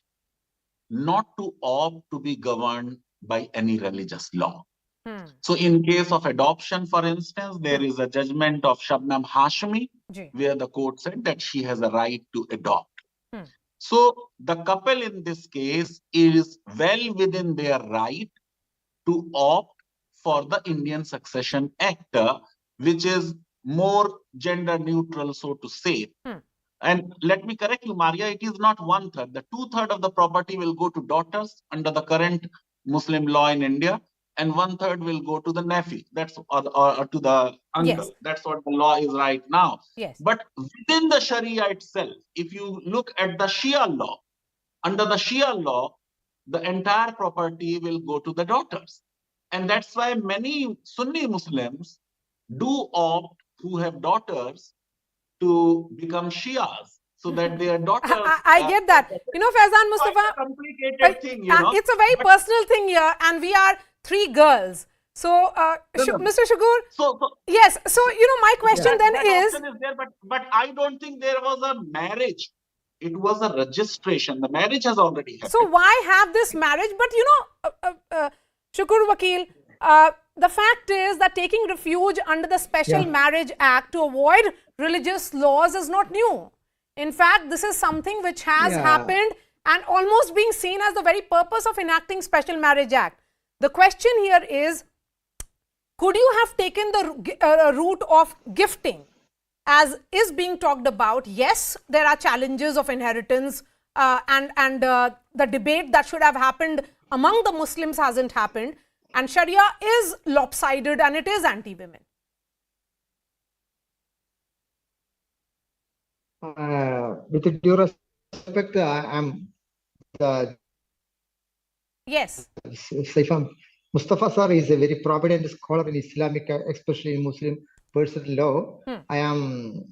not to opt to be governed by any religious law. So in case of adoption, for instance, there is a judgment of Shabnam Hashmi, where the court said that she has a right to adopt. So the couple in this case is well within their right to opt for the Indian Succession Act, which is more gender neutral, so to say. And let me correct you, Marya, it is not 1/3. The 2/3 of the property will go to daughters under the current Muslim law in India, and 1/3 will go to the nephew. That's or to the uncle. Yes. That's what the law is right now. Yes. But within the Sharia itself, if you look at the Shia law, under the Shia law, the entire property will go to the daughters. And that's why many Sunni Muslims do opt, who have daughters, to become Shias, so that their daughters... I get that. Faizan Mustafa, it's a complicated thing, it's a very personal thing here, and we are 3 girls. So, Mr. Shakur, yes, so, my question then is there, but I don't think there was a marriage. It was a registration. The marriage has already happened. So why have this marriage? But Shakur Vakil, the fact is that taking refuge under the Special Marriage Act to avoid religious laws is not new. In fact, this is something which has happened and almost being seen as the very purpose of enacting Special Marriage Act. The question here is, could you have taken the route of gifting, as is being talked about? Yes, there are challenges of inheritance and the debate that should have happened among the Muslims hasn't happened. And Sharia is lopsided and it is anti-women. With due respect, I'm the Yes. Saifam Mustafa sir is a very prominent scholar in Islamic, especially in Muslim personal law. I am.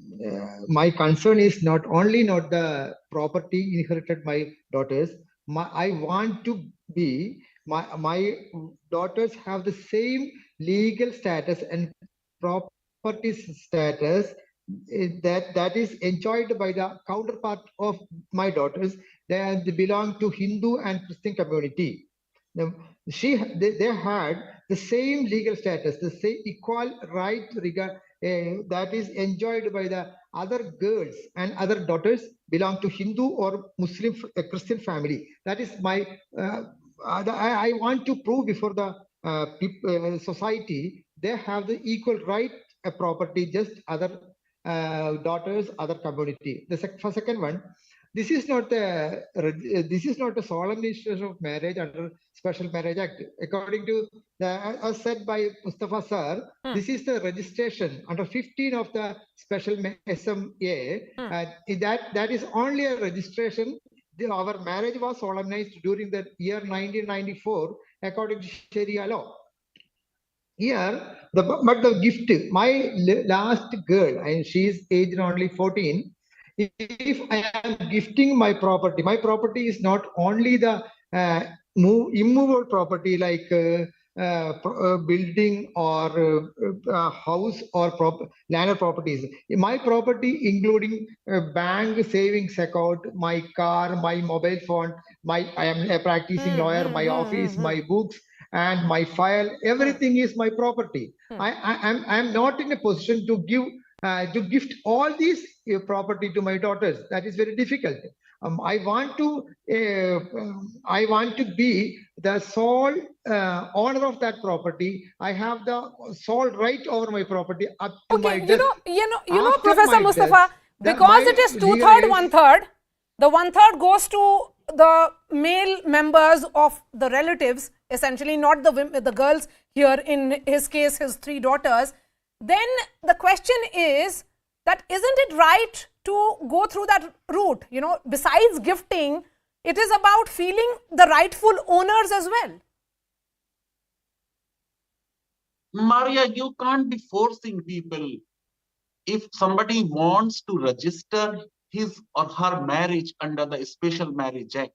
My concern is not the property inherited by daughters. I want to be my daughters have the same legal status and property status that is enjoyed by the counterpart of my daughters. They belong to Hindu and Christian community. Now, they had the same legal status, the same equal right that is enjoyed by the other girls and other daughters belong to Hindu or Muslim Christian family. That is my. I want to prove before the society they have the equal right property, just other daughters, other community. For second one, this is not a solemnization of marriage under Special Marriage Act. According to as said by Mustafa sir, this is the registration under 15 of the Special SMA. That is only a registration. Our marriage was solemnized during the year 1994 according to Sharia law. Here, but the gift, my last girl, and she is aged only 14. If I am gifting my property is not only the immovable property like building or house or land properties. My property, including bank savings account, my car, my mobile phone, I am a practicing lawyer, my office, my books, and my file, everything is my property. I am not in a position to gift all these property to my daughters. That is very difficult. I want to be the sole owner of that property. I have the sole right over my property up to my death. You know, Professor Mustafa, because it is 2/3, 1/3, the 1/3 goes to the male members of the relatives, essentially not the girls here, in his case, his 3 daughters. Then the question is that isn't it right to go through that route? You know, besides gifting, it is about feeling the rightful owners as well. Marya, you can't be forcing people. If somebody wants to register his or her marriage under the Special Marriage Act,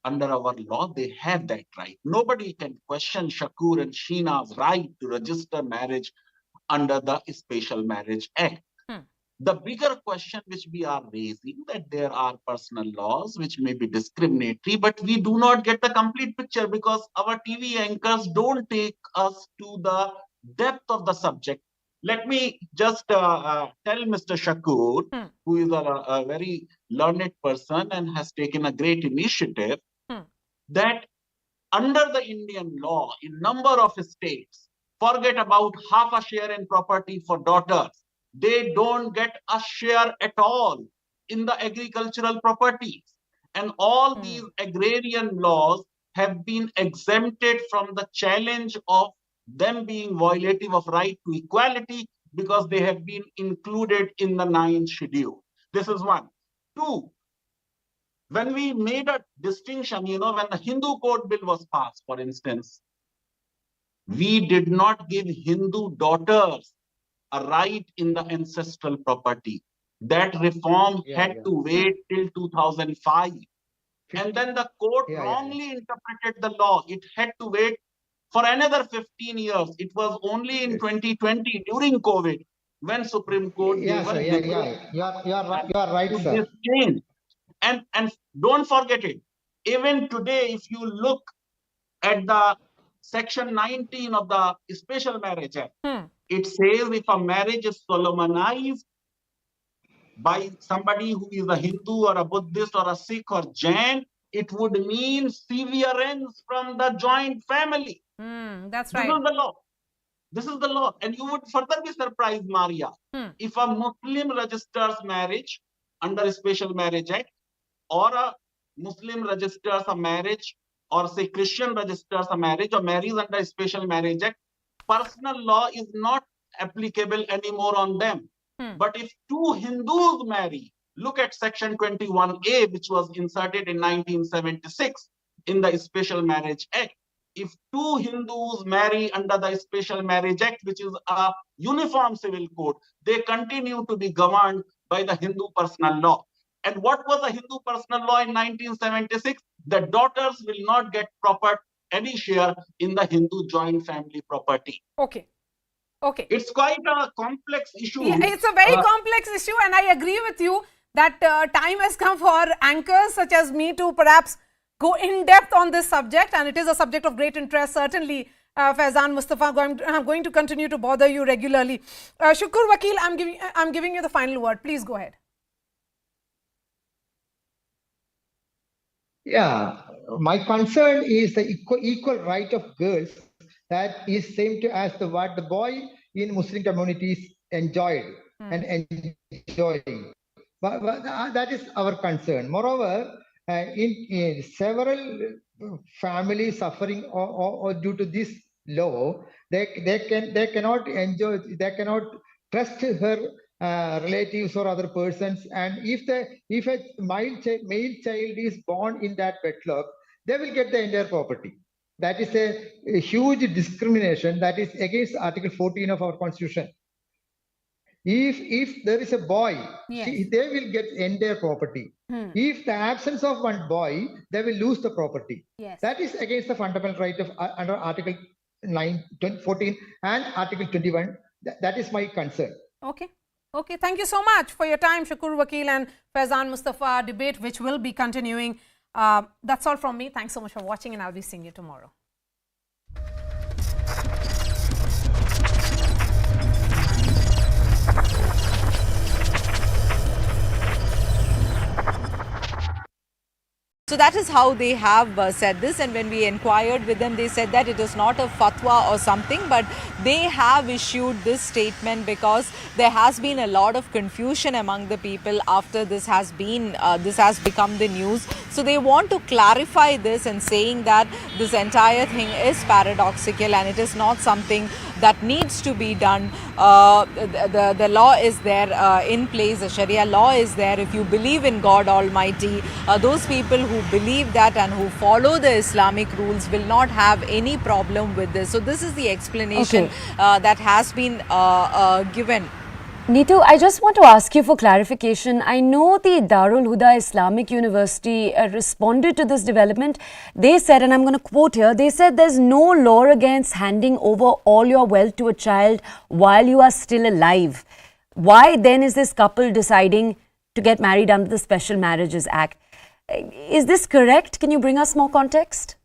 under our law, they have that right. Nobody can question Shakur and Sheena's right to register marriage under the Special Marriage Act. The bigger question which we are raising, that there are personal laws which may be discriminatory, but we do not get the complete picture because our TV anchors don't take us to the depth of the subject. Let me just tell Mr. Shakur, who is a very learned person and has taken a great initiative, that under the Indian law, in number of states, forget about half a share in property for daughters. They don't get a share at all in the agricultural properties. And all these agrarian laws have been exempted from the challenge of them being violative of right to equality because they have been included in the 9th schedule. This is one. 2, when we made a distinction, when the Hindu Code Bill was passed, for instance, we did not give Hindu daughters a right in the ancestral property. That reform had to wait till 2005. And then the court wrongly interpreted the law. It had to wait for another 15 years. It was only in 2020, during COVID, when Supreme Court gave a You are right, sir. this change. And don't forget it. Even today, if you look at the Section 19 of the Special Marriage Act, it says if a marriage is solemnized by somebody who is a Hindu or a Buddhist or a Sikh or Jain, it would mean severance from the joint family. That's right. This is the law. This is the law. And you would further be surprised, Marya, if a Muslim registers marriage under a Special Marriage Act, or a Muslim registers a marriage or say Christian registers a marriage or marries under a Special Marriage Act, personal law is not applicable anymore on them. But if two Hindus marry, look at section 21A, which was inserted in 1976 in the Special Marriage Act. If two Hindus marry under the Special Marriage Act, which is a uniform civil code, they continue to be governed by the Hindu personal law. And what was the Hindu personal law in 1976? The daughters will not get any share in the Hindu joint family property. Okay. Okay. It's quite a complex issue. Yeah, it's a very complex issue, and I agree with you that time has come for anchors such as me to perhaps go in depth on this subject, and it is a subject of great interest. Certainly, Faizan Mustafa, I'm going to continue to bother you regularly. Shukur Vakil, I'm giving you the final word. Please go ahead. Yeah, my concern is the equal right of girls that is same to as what the boy in Muslim communities enjoyed and enjoying. But that is our concern. Moreover, in several families suffering or due to this law, they cannot enjoy, they cannot trust her relatives or other persons, and if a male child is born in that wedlock, they will get the entire property. That is a huge discrimination that is against Article 14 of our Constitution. If there is a boy, yes, they will get entire property. If the absence of one boy, they will lose the property. Yes. That is against the fundamental right of under Article 14 and Article 21. That is my concern. Okay. Okay, thank you so much for your time, Shukur Vakil and Faizan Mustafa. Debate which will be continuing. That's all from me. Thanks so much for watching, and I'll be seeing you tomorrow. So that is how they have said this, and when we inquired with them, they said that it is not a fatwa or something, but they have issued this statement because there has been a lot of confusion among the people after this has become the news. So they want to clarify this and saying that this entire thing is paradoxical and it is not something that needs to be done. The law is there in place, the Sharia law is there. If you believe in God Almighty, those people who believe that and who follow the Islamic rules will not have any problem with this. So this is the explanation that has been given. Neetu, I just want to ask you for clarification. I know the Darul Huda Islamic University responded to this development. They said, and I'm going to quote here, they said there's no law against handing over all your wealth to a child while you are still alive. Why then is this couple deciding to get married under the Special Marriages Act? Is this correct? Can you bring us more context?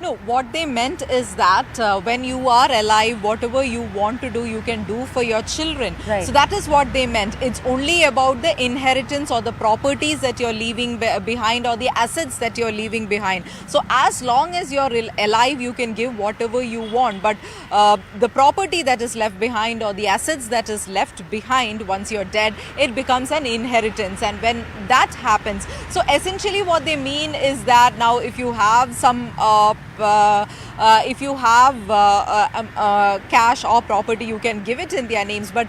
No, what they meant is that when you are alive, whatever you want to do, you can do for your children. Right. So that is what they meant. It's only about the inheritance or the properties that you're leaving behind or the assets that you're leaving behind. So as long as you're alive, you can give whatever you want. But the property that is left behind or the assets that is left behind once you're dead, it becomes an inheritance. And when that happens, so essentially what they mean is that now if you have some if you have cash or property, you can give it in their names. But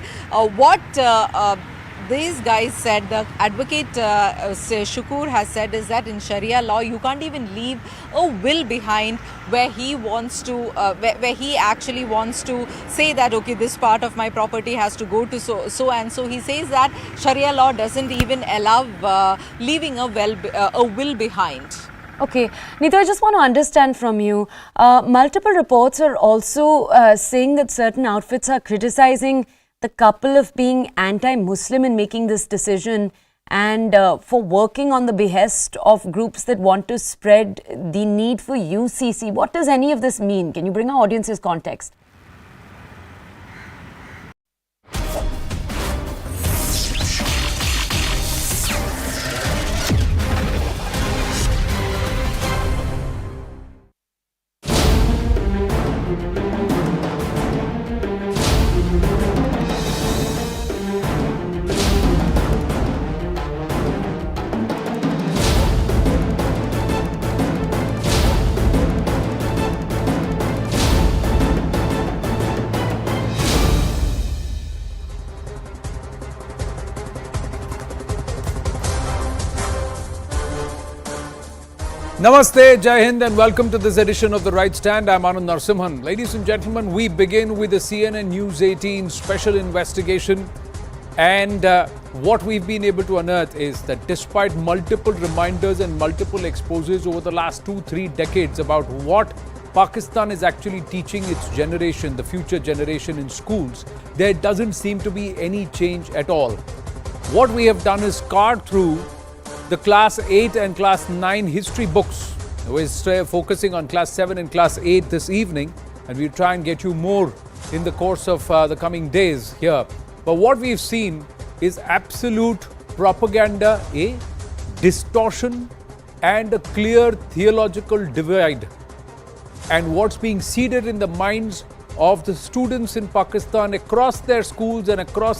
what these guys said, the advocate Shukur has said, is that in Sharia law, you can't even leave a will behind where he wants to, where he actually wants to say that, okay, this part of my property has to go to so and so. He says that Sharia law doesn't even allow leaving a will behind. Okay, Neetu, I just want to understand from you, multiple reports are also saying that certain outfits are criticizing the couple of being anti-Muslim in making this decision and for working on the behest of groups that want to spread the need for UCC. What does any of this mean? Can you bring our audience's context? Namaste, Jai Hind, and welcome to this edition of The Right Stand. I'm Anand Narsimhan. Ladies and gentlemen, we begin with the CNN News 18 special investigation. And what we've been able to unearth is that despite multiple reminders and multiple exposes over the last 2-3 decades about what Pakistan is actually teaching its generation, the future generation in schools, there doesn't seem to be any change at all. What we have done is card through the class 8 and class 9 history books. We're focusing on class 7 and class 8 this evening, and we'll try and get you more in the course of the coming days here. But what we've seen is absolute propaganda, a distortion and a clear theological divide. And what's being seeded in the minds of the students in Pakistan across their schools and across their